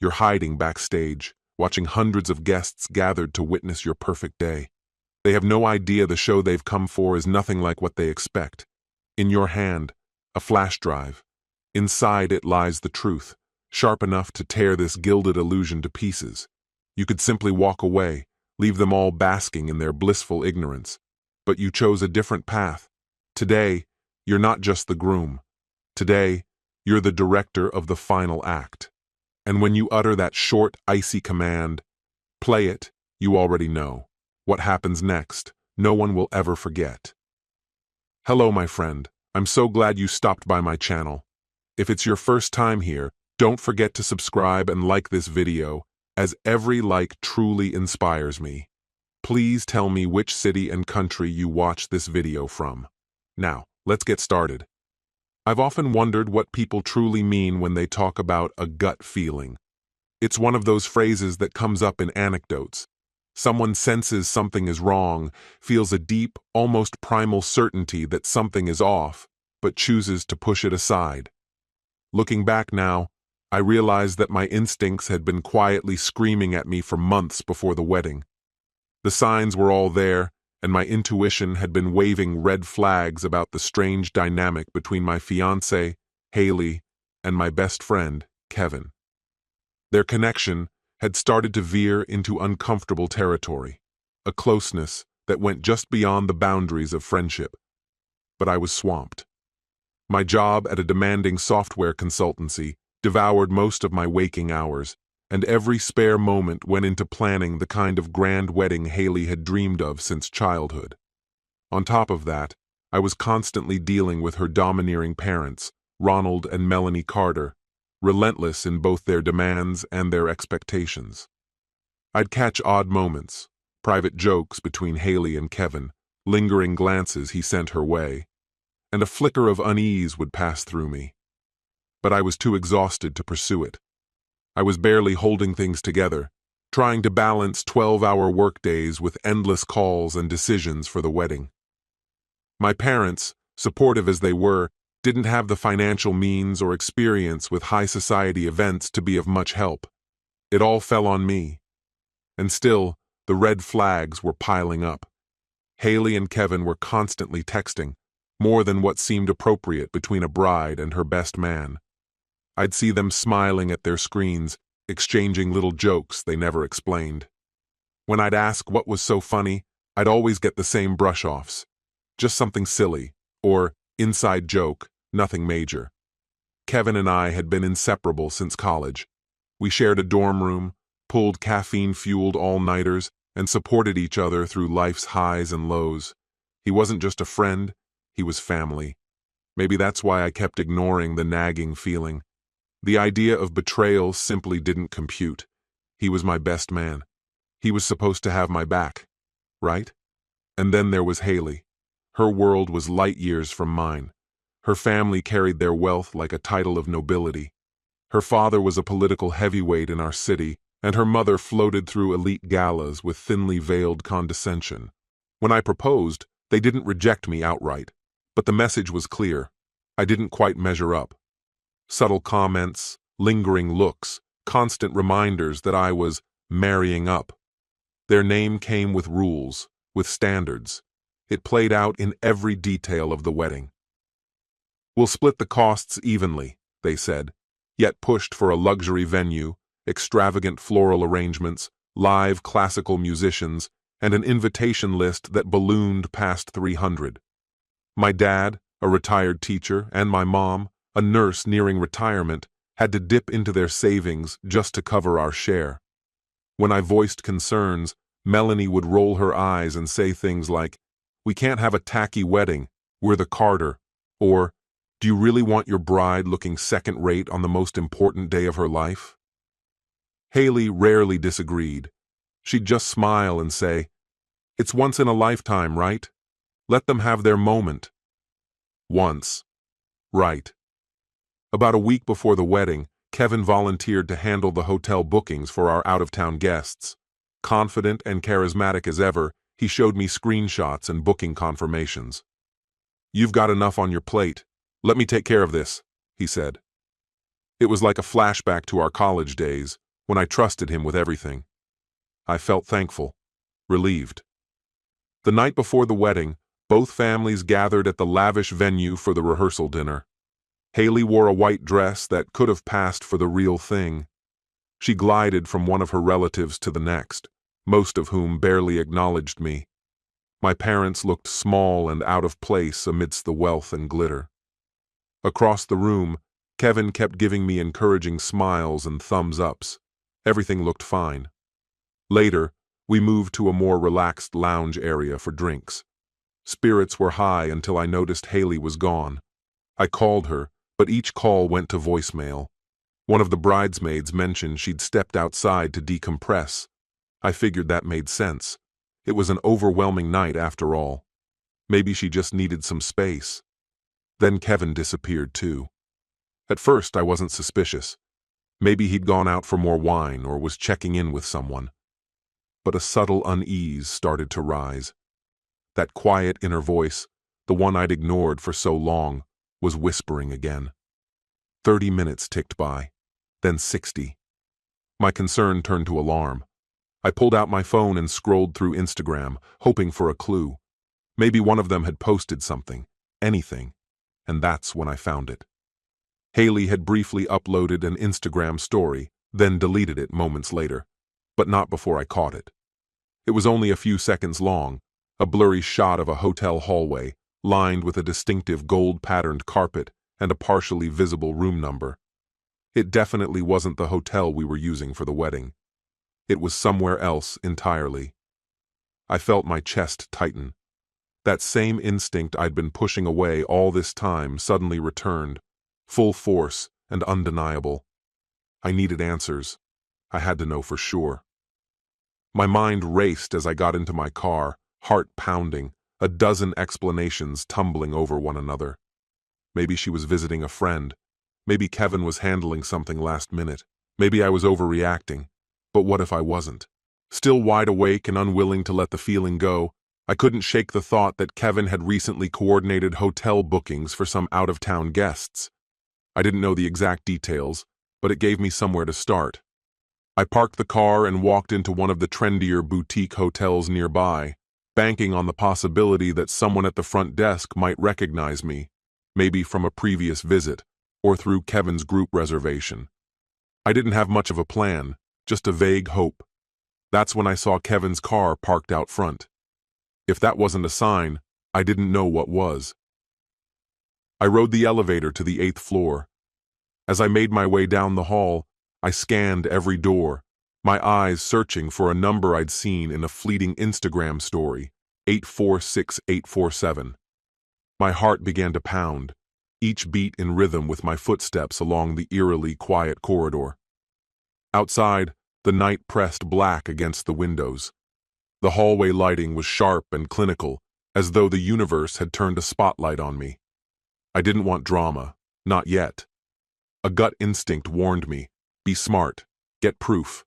You're hiding backstage, watching hundreds of guests gathered to witness your perfect day. They have no idea the show they've come for is nothing like what they expect. In your hand, a flash drive. Inside it lies the truth, sharp enough to tear this gilded illusion to pieces. You could simply walk away, leave them all basking in their blissful ignorance. But you chose a different path. Today, you're not just the groom. Today, you're the director of the final act. And when you utter that short, icy command, play it, you already know. What happens next, no one will ever forget. Hello, my friend. I'm so glad you stopped by my channel. If it's your first time here, don't forget to subscribe and like this video, as every like truly inspires me. Please tell me which city and country you watch this video from. Now, let's get started. I've often wondered what people truly mean when they talk about a gut feeling. It's one of those phrases that comes up in anecdotes. Someone senses something is wrong, feels a deep, almost primal certainty that something is off, but chooses to push it aside. Looking back now, I realize that my instincts had been quietly screaming at me for months before the wedding. The signs were all there, and my intuition had been waving red flags about the strange dynamic between my fiancée, Haley, and my best friend, Kevin. Their connection had started to veer into uncomfortable territory, a closeness that went just beyond the boundaries of friendship. But I was swamped. My job at a demanding software consultancy devoured most of my waking hours, and every spare moment went into planning the kind of grand wedding Haley had dreamed of since childhood. On top of that, I was constantly dealing with her domineering parents, Ronald and Melanie Carter, relentless in both their demands and their expectations. I'd catch odd moments, private jokes between Haley and Kevin, lingering glances he sent her way, and a flicker of unease would pass through me. But I was too exhausted to pursue it. I was barely holding things together, trying to balance 12-hour workdays with endless calls and decisions for the wedding. My parents, supportive as they were, didn't have the financial means or experience with high society events to be of much help. It all fell on me. And still, the red flags were piling up. Haley and Kevin were constantly texting, more than what seemed appropriate between a bride and her best man. I'd see them smiling at their screens, exchanging little jokes they never explained. When I'd ask what was so funny, I'd always get the same brush-offs. Just something silly, or inside joke, nothing major. Kevin and I had been inseparable since college. We shared a dorm room, pulled caffeine-fueled all-nighters, and supported each other through life's highs and lows. He wasn't just a friend, he was family. Maybe that's why I kept ignoring the nagging feeling. The idea of betrayal simply didn't compute. He was my best man. He was supposed to have my back, right? And then there was Haley. Her world was light years from mine. Her family carried their wealth like a title of nobility. Her father was a political heavyweight in our city, and her mother floated through elite galas with thinly veiled condescension. When I proposed, they didn't reject me outright, but the message was clear. I didn't quite measure up. Subtle comments, lingering looks, constant reminders that I was marrying up. Their name came with rules, with standards. It played out in every detail of the wedding. We'll split the costs evenly, they said, yet pushed for a luxury venue, extravagant floral arrangements, live classical musicians, and an invitation list that ballooned past 300. My dad, a retired teacher, and my mom, a nurse nearing retirement, had to dip into their savings just to cover our share. When I voiced concerns, Melanie would roll her eyes and say things like, "We can't have a tacky wedding, we're the Carter," or, "Do you really want your bride looking second-rate on the most important day of her life?" Haley rarely disagreed. She'd just smile and say, "It's once in a lifetime, right? Let them have their moment." Once. Right. About a week before the wedding, Kevin volunteered to handle the hotel bookings for our out-of-town guests. Confident and charismatic as ever, he showed me screenshots and booking confirmations. "You've got enough on your plate. Let me take care of this," he said. It was like a flashback to our college days, when I trusted him with everything. I felt thankful, relieved. The night before the wedding, both families gathered at the lavish venue for the rehearsal dinner. Haley wore a white dress that could have passed for the real thing. She glided from one of her relatives to the next, most of whom barely acknowledged me. My parents looked small and out of place amidst the wealth and glitter. Across the room, Kevin kept giving me encouraging smiles and thumbs-ups. Everything looked fine. Later, we moved to a more relaxed lounge area for drinks. Spirits were high until I noticed Haley was gone. I called her, but each call went to voicemail. One of the bridesmaids mentioned she'd stepped outside to decompress. I figured that made sense. It was an overwhelming night after all. Maybe she just needed some space. Then Kevin disappeared too. At first, I wasn't suspicious. Maybe he'd gone out for more wine or was checking in with someone. But a subtle unease started to rise. That quiet inner voice, the one I'd ignored for so long, was whispering again. 30 minutes ticked by, then 60. My concern turned to alarm. I pulled out my phone and scrolled through Instagram, hoping for a clue. Maybe one of them had posted something, anything, and that's when I found it. Haley had briefly uploaded an Instagram story, then deleted it moments later, but not before I caught it. It was only a few seconds long, a blurry shot of a hotel hallway, lined with a distinctive gold-patterned carpet and a partially visible room number. It definitely wasn't the hotel we were using for the wedding. It was somewhere else entirely. I felt my chest tighten. That same instinct I'd been pushing away all this time suddenly returned, full force and undeniable. I needed answers. I had to know for sure. My mind raced as I got into my car, heart pounding, a dozen explanations tumbling over one another. Maybe she was visiting a friend. Maybe Kevin was handling something last minute. Maybe I was overreacting. But what if I wasn't? Still wide awake and unwilling to let the feeling go, I couldn't shake the thought that Kevin had recently coordinated hotel bookings for some out-of-town guests. I didn't know the exact details, but it gave me somewhere to start. I parked the car and walked into one of the trendier boutique hotels nearby, banking on the possibility that someone at the front desk might recognize me, maybe from a previous visit, or through Kevin's group reservation. I didn't have much of a plan, just a vague hope. That's when I saw Kevin's car parked out front. If that wasn't a sign, I didn't know what was. I rode the elevator to the 8th floor. As I made my way down the hall, I scanned every door, my eyes searching for a number I'd seen in a fleeting Instagram story, 846847. My heart began to pound, each beat in rhythm with my footsteps along the eerily quiet corridor. Outside, the night pressed black against the windows. The hallway lighting was sharp and clinical, as though the universe had turned a spotlight on me. I didn't want drama, not yet. A gut instinct warned me, be smart, get proof,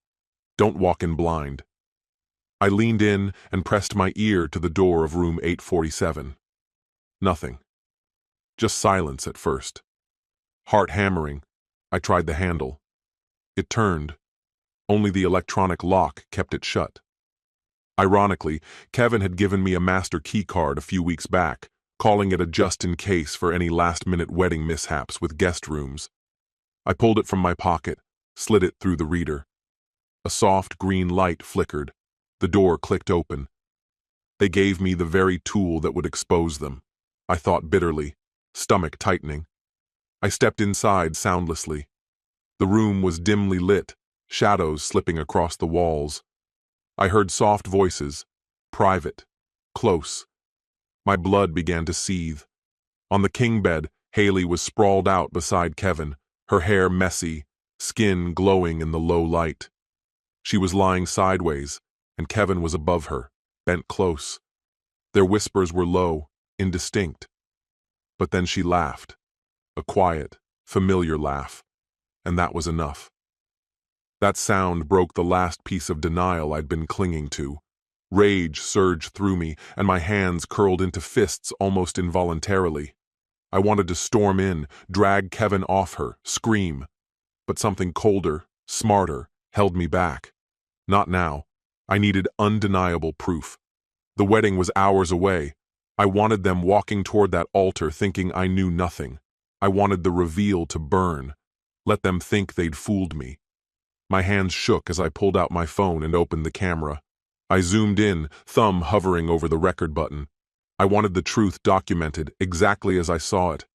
don't walk in blind. I leaned in and pressed my ear to the door of room 847. Nothing. Just silence at first. Heart hammering, I tried the handle. It turned. Only the electronic lock kept it shut. Ironically, Kevin had given me a master key card a few weeks back, calling it a just-in-case for any last-minute wedding mishaps with guest rooms. I pulled it from my pocket, slid it through the reader. A soft green light flickered. The door clicked open. They gave me the very tool that would expose them. I thought bitterly, stomach tightening. I stepped inside soundlessly. The room was dimly lit, shadows slipping across the walls. I heard soft voices, private, close. My blood began to seethe. On the king bed, Haley was sprawled out beside Kevin, her hair messy, skin glowing in the low light. She was lying sideways, and Kevin was above her, bent close. Their whispers were low, indistinct. But then she laughed, a quiet, familiar laugh, and that was enough. That sound broke the last piece of denial I'd been clinging to. Rage surged through me, and my hands curled into fists almost involuntarily. I wanted to storm in, drag Kevin off her, scream. But something colder, smarter, held me back. Not now. I needed undeniable proof. The wedding was hours away. I wanted them walking toward that altar thinking I knew nothing. I wanted the reveal to burn. Let them think they'd fooled me. My hands shook as I pulled out my phone and opened the camera. I zoomed in, thumb hovering over the record button. I wanted the truth documented exactly as I saw it.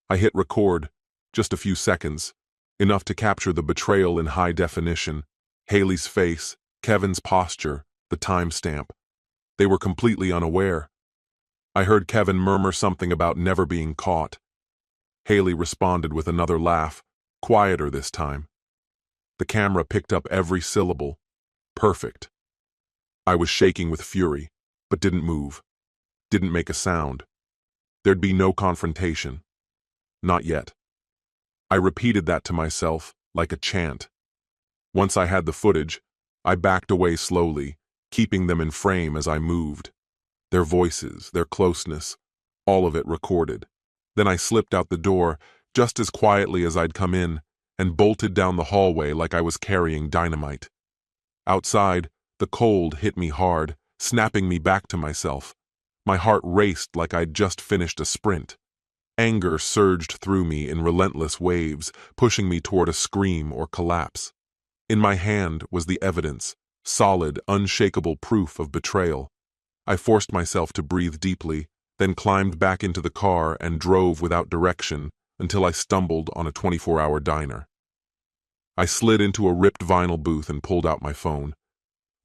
I hit record, just a few seconds, enough to capture the betrayal in high definition. Haley's face, Kevin's posture, the timestamp. They were completely unaware. I heard Kevin murmur something about never being caught. Haley responded with another laugh, quieter this time. The camera picked up every syllable. Perfect. I was shaking with fury, but didn't move. Didn't make a sound. There'd be no confrontation. Not yet. I repeated that to myself, like a chant. Once I had the footage, I backed away slowly, keeping them in frame as I moved. Their voices, their closeness, all of it recorded. Then I slipped out the door, just as quietly as I'd come in, and bolted down the hallway like I was carrying dynamite. Outside, the cold hit me hard, snapping me back to myself. My heart raced like I'd just finished a sprint. Anger surged through me in relentless waves, pushing me toward a scream or collapse. In my hand was the evidence, solid, unshakable proof of betrayal. I forced myself to breathe deeply, then climbed back into the car and drove without direction until I stumbled on a 24-hour diner. I slid into a ripped vinyl booth and pulled out my phone.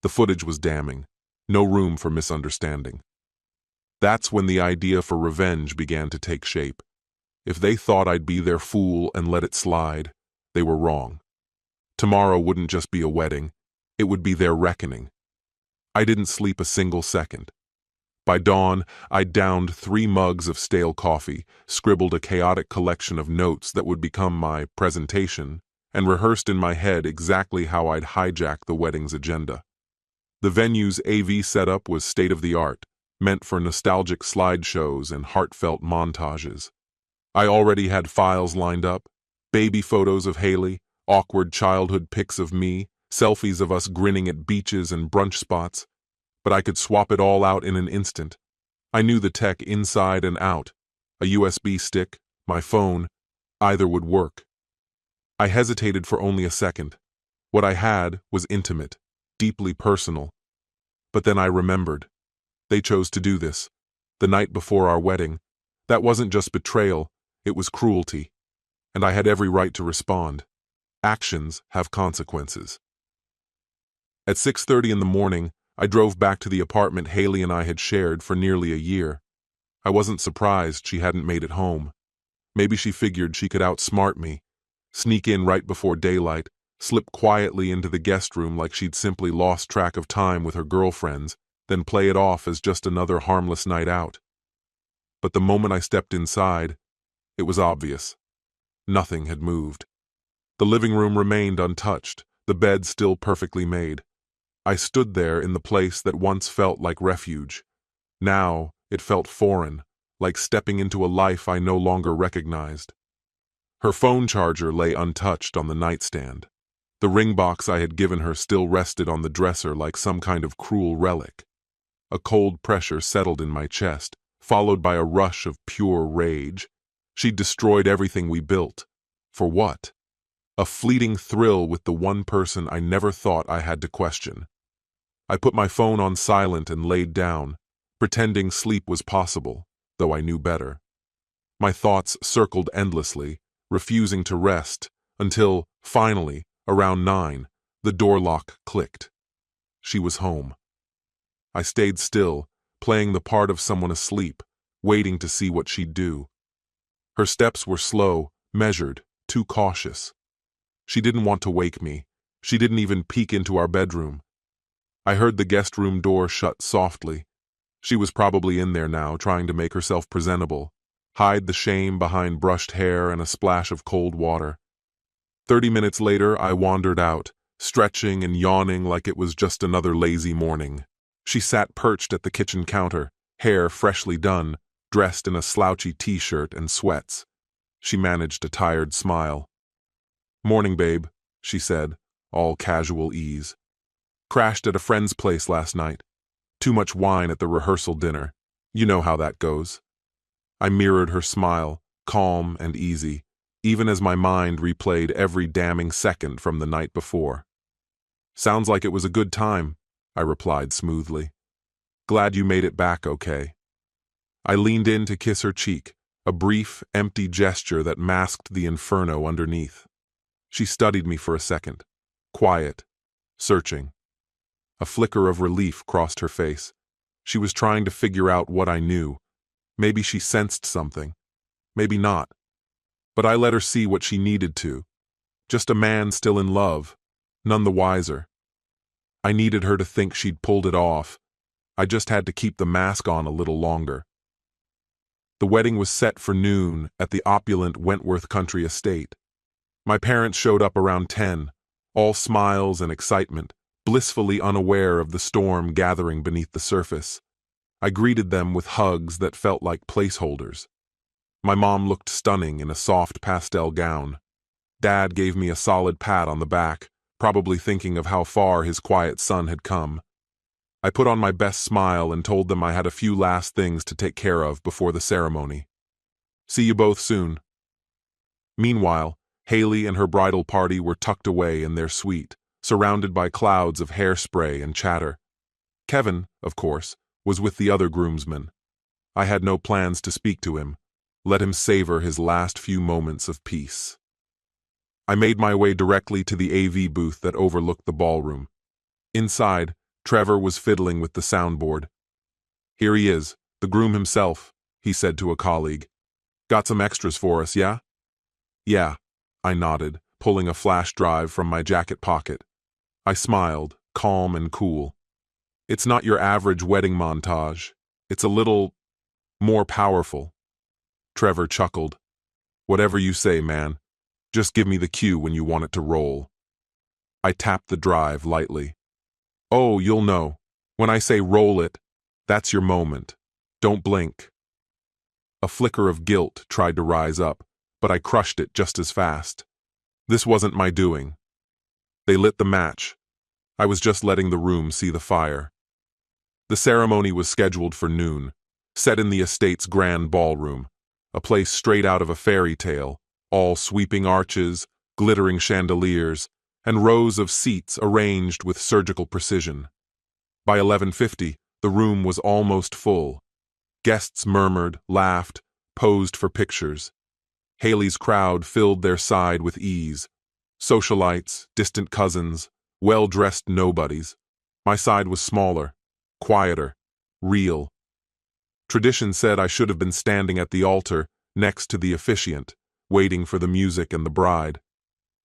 The footage was damning. No room for misunderstanding. That's when the idea for revenge began to take shape. If they thought I'd be their fool and let it slide, they were wrong. Tomorrow wouldn't just be a wedding, it would be their reckoning. I didn't sleep a single second. By dawn, I downed 3 mugs of stale coffee, scribbled a chaotic collection of notes that would become my presentation, and rehearsed in my head exactly how I'd hijack the wedding's agenda. The venue's AV setup was state-of-the-art, meant for nostalgic slideshows and heartfelt montages. I already had files lined up, baby photos of Haley, awkward childhood pics of me, selfies of us grinning at beaches and brunch spots, but I could swap it all out in an instant. I knew the tech inside and out. A USB stick, my phone, either would work. I hesitated for only a second. What I had was intimate, deeply personal. But then I remembered. They chose to do this, the night before our wedding. That wasn't just betrayal, it was cruelty. And I had every right to respond. Actions have consequences. At 6:30 in the morning, I drove back to the apartment Haley and I had shared for nearly a year. I wasn't surprised she hadn't made it home. Maybe she figured she could outsmart me, sneak in right before daylight, slip quietly into the guest room like she'd simply lost track of time with her girlfriends, then play it off as just another harmless night out. But the moment I stepped inside, it was obvious. Nothing had moved. The living room remained untouched, the bed still perfectly made. I stood there in the place that once felt like refuge. Now it felt foreign, like stepping into a life I no longer recognized. Her phone charger lay untouched on the nightstand. The ring box I had given her still rested on the dresser like some kind of cruel relic. A cold pressure settled in my chest, followed by a rush of pure rage. She'd destroyed everything we built. For what? A fleeting thrill with the one person I never thought I had to question. I put my phone on silent and laid down, pretending sleep was possible, though I knew better. My thoughts circled endlessly, refusing to rest, until, finally, around 9, the door lock clicked. She was home. I stayed still, playing the part of someone asleep, waiting to see what she'd do. Her steps were slow, measured, too cautious. She didn't want to wake me. She didn't even peek into our bedroom. I heard the guest room door shut softly. She was probably in there now, trying to make herself presentable, hide the shame behind brushed hair and a splash of cold water. 30 minutes later, I wandered out, stretching and yawning like it was just another lazy morning. She sat perched at the kitchen counter, hair freshly done, dressed in a slouchy t-shirt and sweats. She managed a tired smile. "Morning, babe," she said, all casual ease. Crashed at a friend's place last night. Too much wine at the rehearsal dinner. You know how that goes. I mirrored her smile, calm and easy, even as my mind replayed every damning second from the night before. Sounds like it was a good time, I replied smoothly. Glad you made it back okay. I leaned in to kiss her cheek, a brief, empty gesture that masked the inferno underneath. She studied me for a second, quiet, searching. A flicker of relief crossed her face. She was trying to figure out what I knew. Maybe she sensed something. Maybe not. But I let her see what she needed to. Just a man still in love, none the wiser. I needed her to think she'd pulled it off. I just had to keep the mask on a little longer. The wedding was set for noon at the opulent Wentworth country estate. My parents showed up around 10, all smiles and excitement, blissfully unaware of the storm gathering beneath the surface. I greeted them with hugs that felt like placeholders. My mom looked stunning in a soft pastel gown. Dad gave me a solid pat on the back, probably thinking of how far his quiet son had come. I put on my best smile and told them I had a few last things to take care of before the ceremony. See you both soon. Meanwhile, Haley and her bridal party were tucked away in their suite, surrounded by clouds of hairspray and chatter. Kevin, of course, was with the other groomsmen. I had no plans to speak to him. Let him savor his last few moments of peace. I made my way directly to the AV booth that overlooked the ballroom. Inside, Trevor was fiddling with the soundboard. Here he is, the groom himself, he said to a colleague. Got some extras for us, yeah? Yeah, I nodded, pulling a flash drive from my jacket pocket. I smiled, calm and cool. It's not your average wedding montage. It's a little more powerful. Trevor chuckled. Whatever you say, man. Just give me the cue when you want it to roll. I tapped the drive lightly. Oh, you'll know. When I say roll it, that's your moment. Don't blink. A flicker of guilt tried to rise up, but I crushed it just as fast. This wasn't my doing. They lit the match. I was just letting the room see the fire. The ceremony was scheduled for noon, set in the estate's grand ballroom, a place straight out of a fairy tale, all sweeping arches, glittering chandeliers, and rows of seats arranged with surgical precision. By 11:50, the room was almost full. Guests murmured, laughed, posed for pictures. Haley's crowd filled their side with ease. Socialites, distant cousins, well-dressed nobodies. My side was smaller, quieter, real. Tradition said I should have been standing at the altar, next to the officiant, waiting for the music and the bride.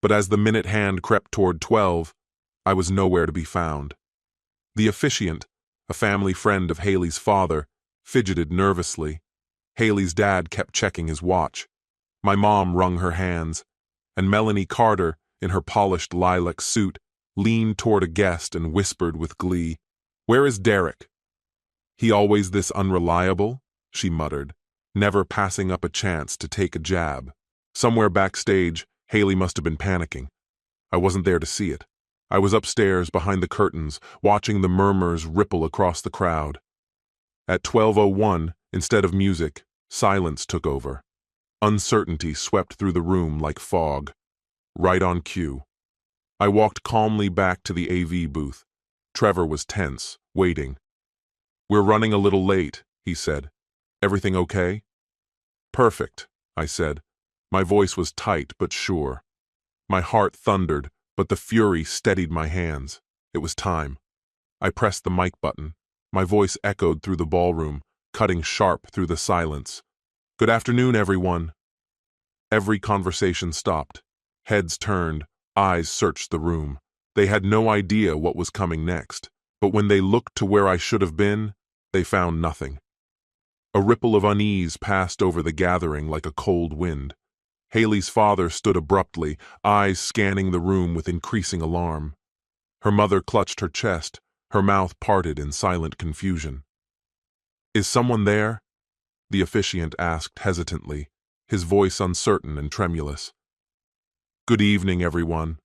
But as the minute hand crept toward 12, I was nowhere to be found. The officiant, a family friend of Haley's father, fidgeted nervously. Haley's dad kept checking his watch. My mom wrung her hands, and Melanie Carter, in her polished lilac suit, leaned toward a guest and whispered with glee, "Where is Derek?" "He always this unreliable?" she muttered, never passing up a chance to take a jab. Somewhere backstage, Haley must have been panicking. I wasn't there to see it. I was upstairs behind the curtains, watching the murmurs ripple across the crowd. At 12:01, instead of music, silence took over. Uncertainty swept through the room like fog. Right on cue. I walked calmly back to the AV booth. Trevor was tense, waiting. "We're running a little late," he said. "Everything okay?" "Perfect," I said. My voice was tight but sure. My heart thundered, but the fury steadied my hands. It was time. I pressed the mic button. My voice echoed through the ballroom, cutting sharp through the silence. "Good afternoon, everyone." Every conversation stopped. Heads turned, eyes searched the room. They had no idea what was coming next, but when they looked to where I should have been, they found nothing. A ripple of unease passed over the gathering like a cold wind. Haley's father stood abruptly, eyes scanning the room with increasing alarm. Her mother clutched her chest, her mouth parted in silent confusion. "Is someone there?" the officiant asked hesitantly, his voice uncertain and tremulous. "Good evening, everyone."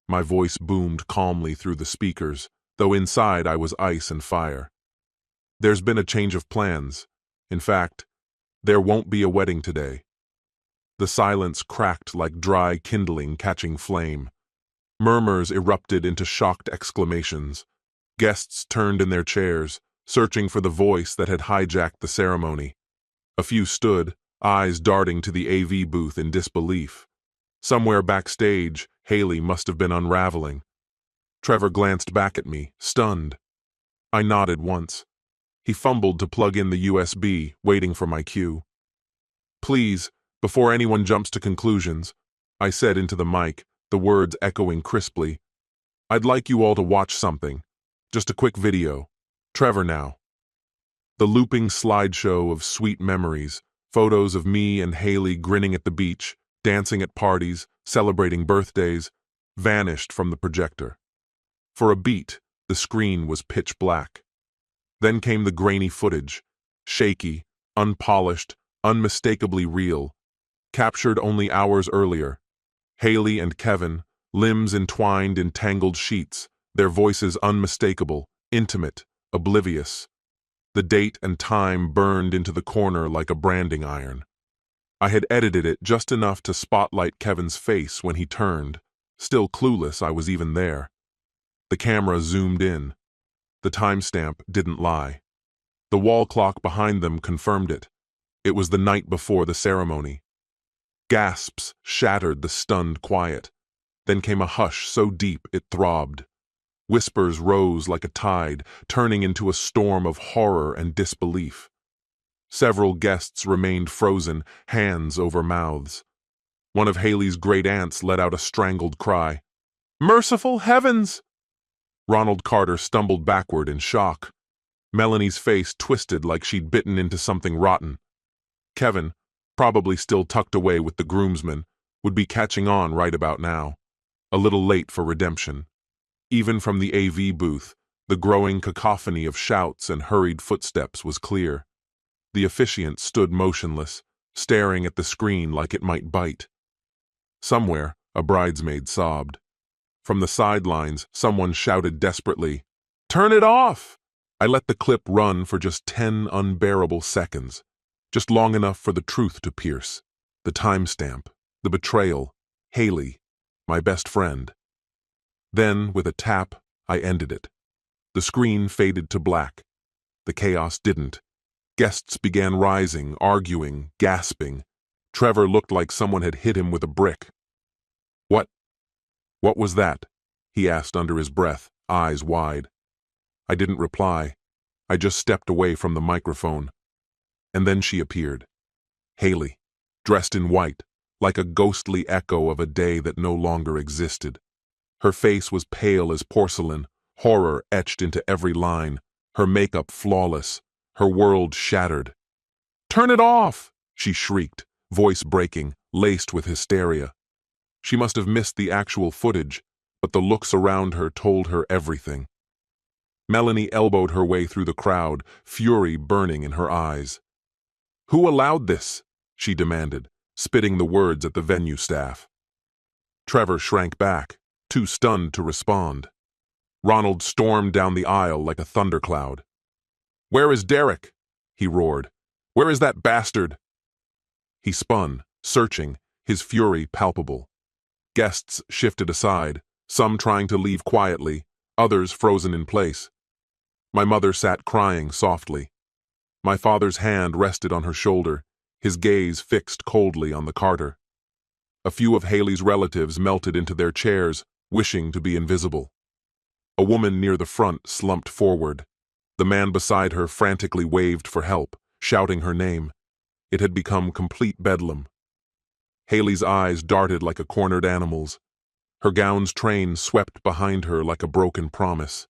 My voice boomed calmly through the speakers, though inside I was ice and fire. There's been a change of plans. In fact, there won't be a wedding today. The silence cracked like dry kindling catching flame. Murmurs erupted into shocked exclamations. Guests turned in their chairs, searching for the voice that had hijacked the ceremony. A few stood, eyes darting to the AV booth in disbelief. Somewhere backstage, Haley must have been unraveling. Trevor glanced back at me, stunned. I nodded once. He fumbled to plug in the USB, waiting for my cue. "Please, before anyone jumps to conclusions," I said into the mic, the words echoing crisply, "I'd like you all to watch something. Just a quick video. Trevor now." The looping slideshow of sweet memories, photos of me and Haley grinning at the beach, dancing at parties, celebrating birthdays, vanished from the projector. For a beat, the screen was pitch black. Then came the grainy footage, shaky, unpolished, unmistakably real, captured only hours earlier. Haley and Kevin, limbs entwined in tangled sheets, their voices unmistakable, intimate, oblivious. The date and time burned into the corner like a branding iron. I had edited it just enough to spotlight Kevin's face when he turned, still clueless I was even there. The camera zoomed in. The timestamp didn't lie. The wall clock behind them confirmed it. It was the night before the ceremony. Gasps shattered the stunned quiet. Then came a hush so deep it throbbed. Whispers rose like a tide, turning into a storm of horror and disbelief. Several guests remained frozen, hands over mouths. One of Haley's great aunts let out a strangled cry. "Merciful heavens!" Ronald Carter stumbled backward in shock. Melanie's face twisted like she'd bitten into something rotten. Kevin, probably still tucked away with the groomsmen, would be catching on right about now. A little late for redemption. Even from the AV booth, the growing cacophony of shouts and hurried footsteps was clear. The officiant stood motionless, staring at the screen like it might bite. Somewhere, a bridesmaid sobbed. From the sidelines, someone shouted desperately, "Turn it off!" I let the clip run for just 10 unbearable seconds, just long enough for the truth to pierce. The timestamp, the betrayal, Haley, my best friend. Then, with a tap, I ended it. The screen faded to black. The chaos didn't. Guests began rising, arguing, gasping. Trevor looked like someone had hit him with a brick. What was that?" he asked under his breath, eyes wide. I didn't reply. I just stepped away from the microphone. And then she appeared. Haley, dressed in white, like a ghostly echo of a day that no longer existed. Her face was pale as porcelain, horror etched into every line, her makeup flawless, her world shattered. "Turn it off!" she shrieked, voice breaking, laced with hysteria. She must have missed the actual footage, but the looks around her told her everything. Melanie elbowed her way through the crowd, fury burning in her eyes. "Who allowed this?" she demanded, spitting the words at the venue staff. Trevor shrank back, too stunned to respond. Ronald stormed down the aisle like a thundercloud. "Where is Derek?" he roared. "Where is that bastard?" He spun, searching, his fury palpable. Guests shifted aside, some trying to leave quietly, others frozen in place. My mother sat crying softly. My father's hand rested on her shoulder, his gaze fixed coldly on the Carter. A few of Haley's relatives melted into their chairs, wishing to be invisible. A woman near the front slumped forward. The man beside her frantically waved for help, shouting her name. It had become complete bedlam. Haley's eyes darted like a cornered animal's. Her gown's train swept behind her like a broken promise.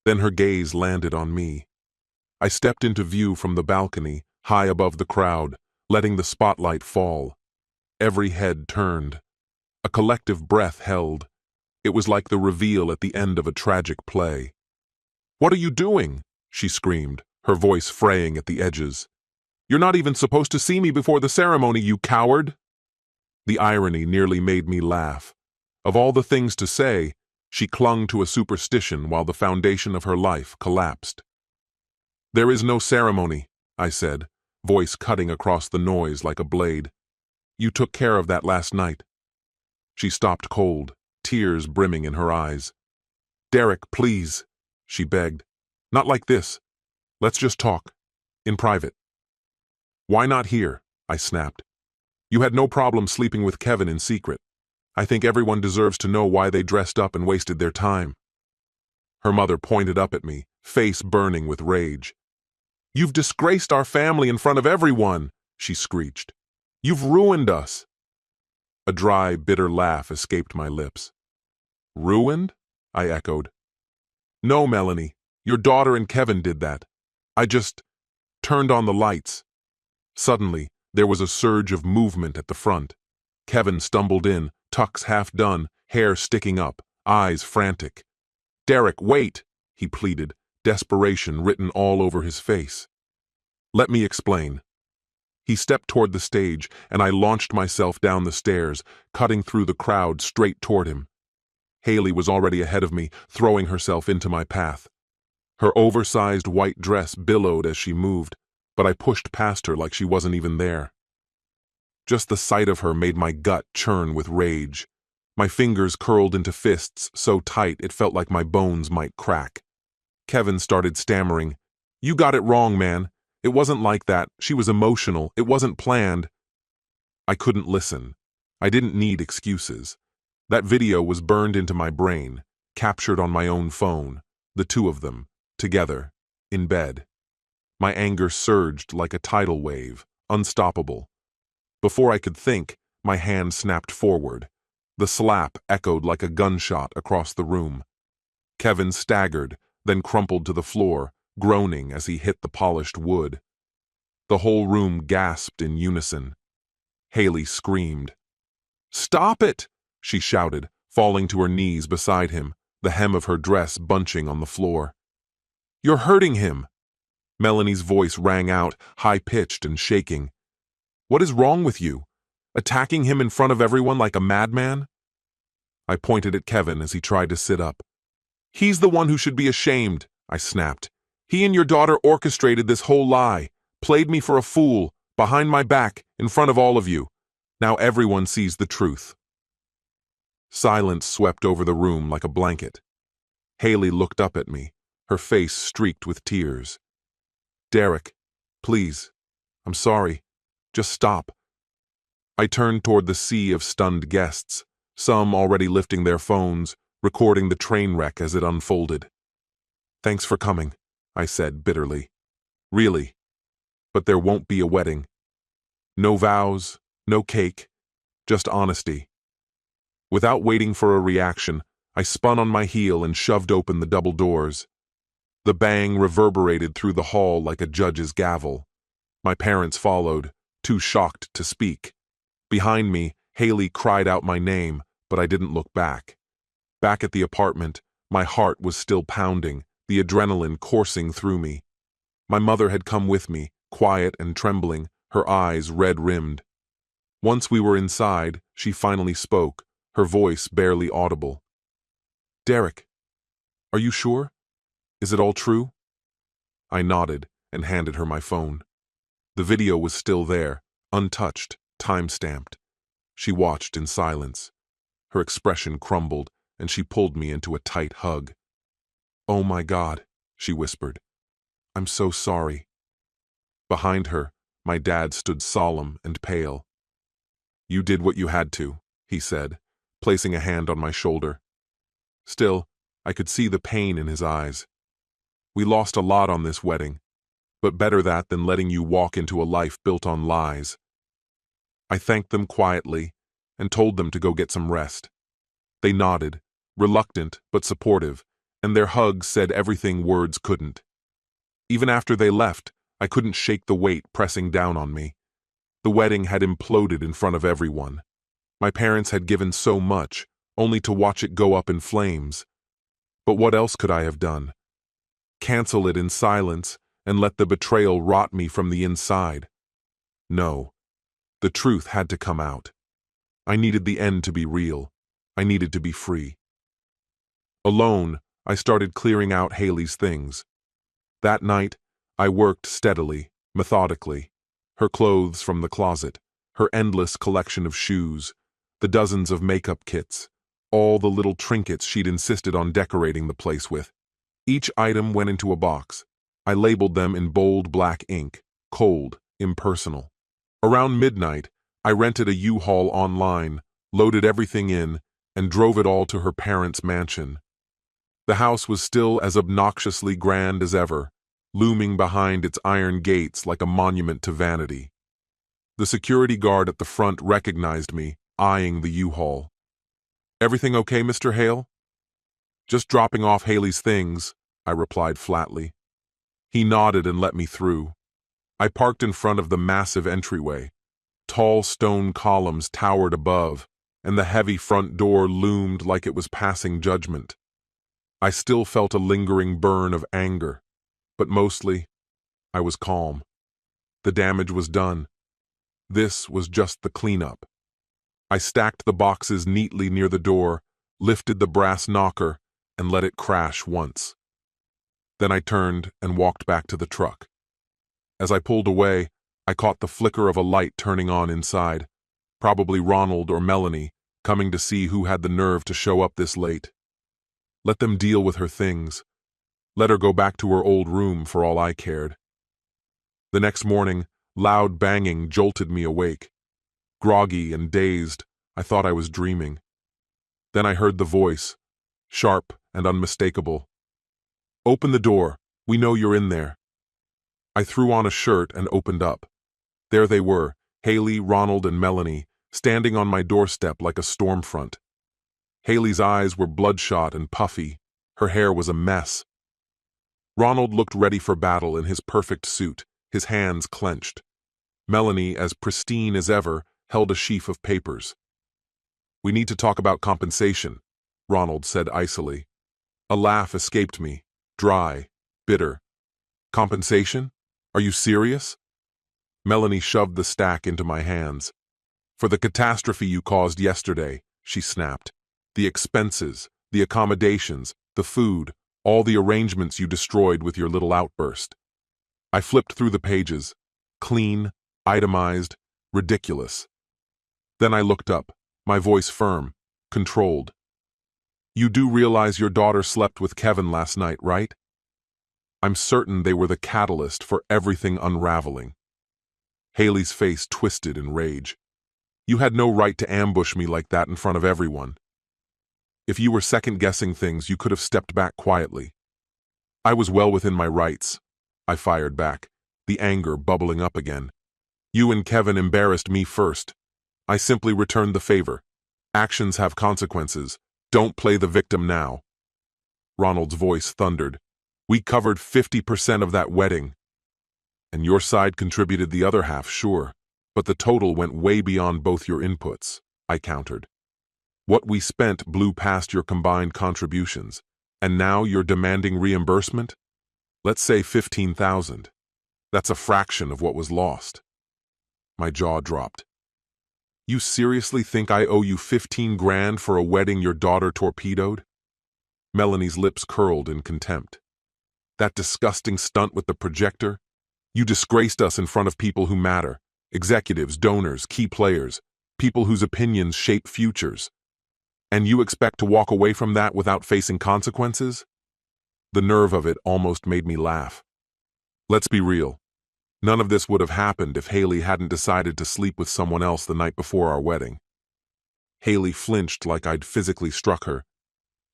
Then her gaze landed on me. I stepped into view from the balcony, high above the crowd, letting the spotlight fall. Every head turned. A collective breath held. It was like the reveal at the end of a tragic play. "What are you doing?" she screamed, her voice fraying at the edges. "You're not even supposed to see me before the ceremony, you coward!" The irony nearly made me laugh. Of all the things to say, she clung to a superstition while the foundation of her life collapsed. "There is no ceremony," I said, voice cutting across the noise like a blade. "You took care of that last night." She stopped cold, tears brimming in her eyes. "Derek, please," she begged. "Not like this. Let's just talk. In private." "Why not here?" I snapped. "You had no problem sleeping with Kevin in secret. I think everyone deserves to know why they dressed up and wasted their time." Her mother pointed up at me, face burning with rage. "You've disgraced our family in front of everyone," she screeched. "You've ruined us." A dry, bitter laugh escaped my lips. "Ruined?" I echoed. "No, Melanie. Your daughter and Kevin did that. I just turned on the lights." Suddenly, there was a surge of movement at the front. Kevin stumbled in, tux half done, hair sticking up, eyes frantic. "Derek, wait!" he pleaded, desperation written all over his face. "Let me explain." He stepped toward the stage, and I launched myself down the stairs, cutting through the crowd straight toward him. Haley was already ahead of me, throwing herself into my path. Her oversized white dress billowed as she moved, but I pushed past her like she wasn't even there. Just the sight of her made my gut churn with rage. My fingers curled into fists so tight it felt like my bones might crack. Kevin started stammering. "You got it wrong, man. It wasn't like that. She was emotional. It wasn't planned." I couldn't listen. I didn't need excuses. That video was burned into my brain, captured on my own phone, the two of them, together, in bed. My anger surged like a tidal wave, unstoppable. Before I could think, my hand snapped forward. The slap echoed like a gunshot across the room. Kevin staggered, then crumpled to the floor, groaning as he hit the polished wood. The whole room gasped in unison. Haley screamed. "Stop it!" she shouted, falling to her knees beside him, the hem of her dress bunching on the floor. "You're hurting him!" Melanie's voice rang out, high-pitched and shaking. "What is wrong with you? Attacking him in front of everyone like a madman?" I pointed at Kevin as he tried to sit up. "He's the one who should be ashamed," I snapped. "He and your daughter orchestrated this whole lie, played me for a fool, behind my back, in front of all of you. Now everyone sees the truth." Silence swept over the room like a blanket. Haley looked up at me, her face streaked with tears. "Derek, please. I'm sorry. Just stop." I turned toward the sea of stunned guests, some already lifting their phones, recording the train wreck as it unfolded. "Thanks for coming," I said bitterly. "Really. But there won't be a wedding. No vows, no cake, just honesty." Without waiting for a reaction, I spun on my heel and shoved open the double doors. The bang reverberated through the hall like a judge's gavel. My parents followed, too shocked to speak. Behind me, Haley cried out my name, but I didn't look back. Back at the apartment, my heart was still pounding, the adrenaline coursing through me. My mother had come with me, quiet and trembling, her eyes red-rimmed. Once we were inside, she finally spoke, her voice barely audible. "Derek, are you sure? Is it all true?" I nodded and handed her my phone. The video was still there, untouched, time-stamped. She watched in silence. Her expression crumbled, and she pulled me into a tight hug. "Oh my God," she whispered. "I'm so sorry." Behind her, my dad stood solemn and pale. "You did what you had to," he said, placing a hand on my shoulder. Still, I could see the pain in his eyes. "We lost a lot on this wedding, but better that than letting you walk into a life built on lies." I thanked them quietly and told them to go get some rest. They nodded, reluctant but supportive, and their hugs said everything words couldn't. Even after they left, I couldn't shake the weight pressing down on me. The wedding had imploded in front of everyone. My parents had given so much, only to watch it go up in flames. But what else could I have done? Cancel it in silence and let the betrayal rot me from the inside? No. The truth had to come out. I needed the end to be real. I needed to be free. Alone, I started clearing out Haley's things. That night, I worked steadily, methodically. Her clothes from the closet, her endless collection of shoes, the dozens of makeup kits, all the little trinkets she'd insisted on decorating the place with. Each item went into a box. I labeled them in bold black ink, cold, impersonal. Around midnight, I rented a U-Haul online, loaded everything in, and drove it all to her parents' mansion. The house was still as obnoxiously grand as ever, looming behind its iron gates like a monument to vanity. The security guard at the front recognized me, eyeing the U-Haul. "Everything okay, Mr. Hale?" "Just dropping off Haley's things," I replied flatly. He nodded and let me through. I parked in front of the massive entryway. Tall stone columns towered above, and the heavy front door loomed like it was passing judgment. I still felt a lingering burn of anger, but mostly, I was calm. The damage was done. This was just the cleanup. I stacked the boxes neatly near the door, lifted the brass knocker, and let it crash once. Then I turned and walked back to the truck. As I pulled away, I caught the flicker of a light turning on inside, probably Ronald or Melanie, coming to see who had the nerve to show up this late. Let them deal with her things. Let her go back to her old room for all I cared. The next morning, loud banging jolted me awake. Groggy and dazed, I thought I was dreaming. Then I heard the voice, sharp and unmistakable. "Open the door. We know you're in there." I threw on a shirt and opened up. There they were, Haley, Ronald, and Melanie, standing on my doorstep like a storm front. Haley's eyes were bloodshot and puffy. Her hair was a mess. Ronald looked ready for battle in his perfect suit, his hands clenched. Melanie, as pristine as ever, held a sheaf of papers. "We need to talk about compensation," Ronald said icily. A laugh escaped me, dry, bitter. "Compensation? Are you serious?" Melanie shoved the stack into my hands. "For the catastrophe you caused yesterday," she snapped. "The expenses, the accommodations, the food, all the arrangements you destroyed with your little outburst." I flipped through the pages. Clean, itemized, ridiculous. Then I looked up, my voice firm, controlled. "You do realize your daughter slept with Kevin last night, right?" I'm certain they were the catalyst for everything unraveling. Haley's face twisted in rage. "You had no right to ambush me like that in front of everyone. If you were second-guessing things, you could have stepped back quietly." "I was well within my rights," I fired back, the anger bubbling up again. "You and Kevin embarrassed me first. I simply returned the favor. Actions have consequences. Don't play the victim now." Ronald's voice thundered. "We covered 50% of that wedding. And your side contributed the other half, sure. But the total went way beyond both your inputs," I countered. "What we spent blew past your combined contributions. And now you're demanding reimbursement? Let's say 15,000. That's a fraction of what was lost." My jaw dropped. "You seriously think I owe you 15 grand for a wedding your daughter torpedoed?" Melanie's lips curled in contempt. "That disgusting stunt with the projector? You disgraced us in front of people who matter, executives, donors, key players, people whose opinions shape futures. And you expect to walk away from that without facing consequences?" The nerve of it almost made me laugh. Let's be real. None of this would have happened if Haley hadn't decided to sleep with someone else the night before our wedding. Haley flinched like I'd physically struck her.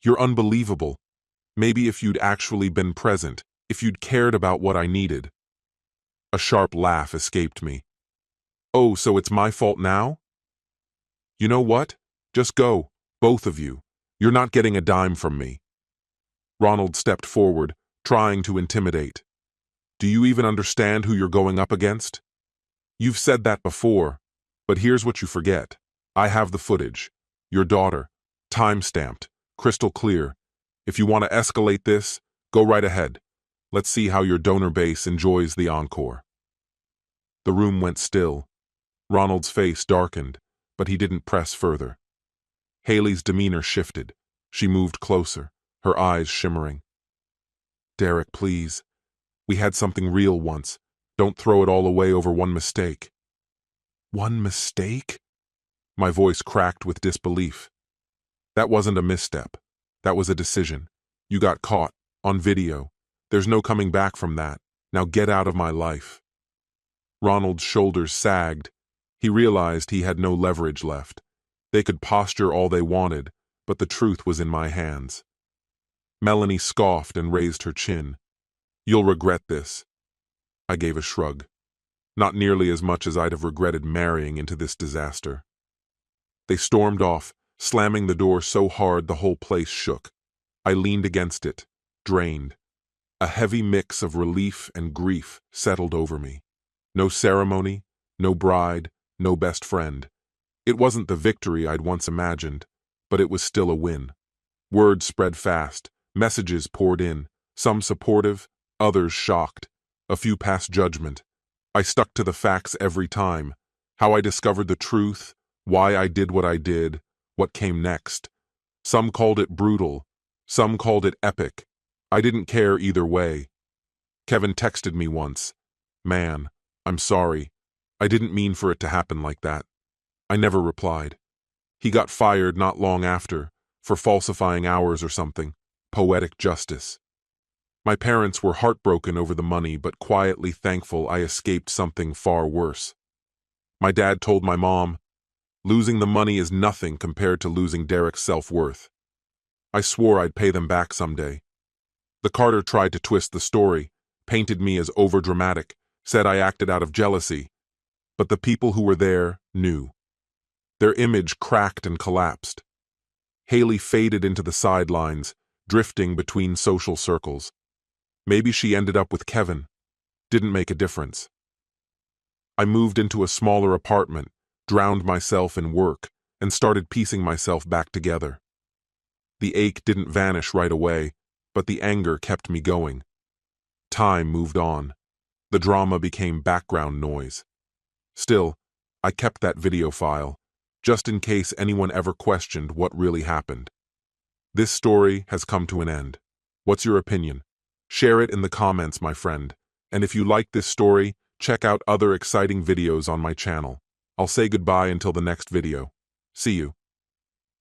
"You're unbelievable. Maybe if you'd actually been present, if you'd cared about what I needed." A sharp laugh escaped me. "Oh, so it's my fault now?" "You know what? Just go, both of you. You're not getting a dime from me." Ronald stepped forward, trying to intimidate. "Do you even understand who you're going up against? You've said that before, but here's what you forget. I have the footage. Your daughter. Time-stamped. Crystal clear. If you want to escalate this, go right ahead. Let's see how your donor base enjoys the encore." The room went still. Ronald's face darkened, but he didn't press further. Haley's demeanor shifted. She moved closer, her eyes shimmering. Derek, please. We had something real once. Don't throw it all away over one mistake. One mistake? My voice cracked with disbelief. That wasn't a misstep. That was a decision. You got caught, on video. There's no coming back from that. Now get out of my life. Ronald's shoulders sagged. He realized he had no leverage left. They could posture all they wanted, but the truth was in my hands. Melanie scoffed and raised her chin. You'll regret this. I gave a shrug. Not nearly as much as I'd have regretted marrying into this disaster. They stormed off, slamming the door so hard the whole place shook. I leaned against it, drained. A heavy mix of relief and grief settled over me. No ceremony, no bride, no best friend. It wasn't the victory I'd once imagined, but it was still a win. Word spread fast, messages poured in, some supportive, others shocked, a few past judgment. I stuck to the facts every time, how I discovered the truth, why I did what I did, what came next. Some called it brutal, some called it epic. I didn't care either way. Kevin texted me once, "Man, I'm sorry. I didn't mean for it to happen like that." I never replied. He got fired not long after, for falsifying hours or something. Poetic justice. My parents were heartbroken over the money, but quietly thankful I escaped something far worse. My dad told my mom, "Losing the money is nothing compared to losing Derek's self-worth." I swore I'd pay them back someday. The Carter tried to twist the story, painted me as overdramatic, said I acted out of jealousy. But the people who were there knew. Their image cracked and collapsed. Haley faded into the sidelines, drifting between social circles. Maybe she ended up with Kevin. Didn't make a difference. I moved into a smaller apartment, drowned myself in work, and started piecing myself back together. The ache didn't vanish right away, but the anger kept me going. Time moved on. The drama became background noise. Still, I kept that video file, just in case anyone ever questioned what really happened. This story has come to an end. What's your opinion? Share it in the comments, my friend. And if you like this story, check out other exciting videos on my channel. I'll say goodbye until the next video. See you.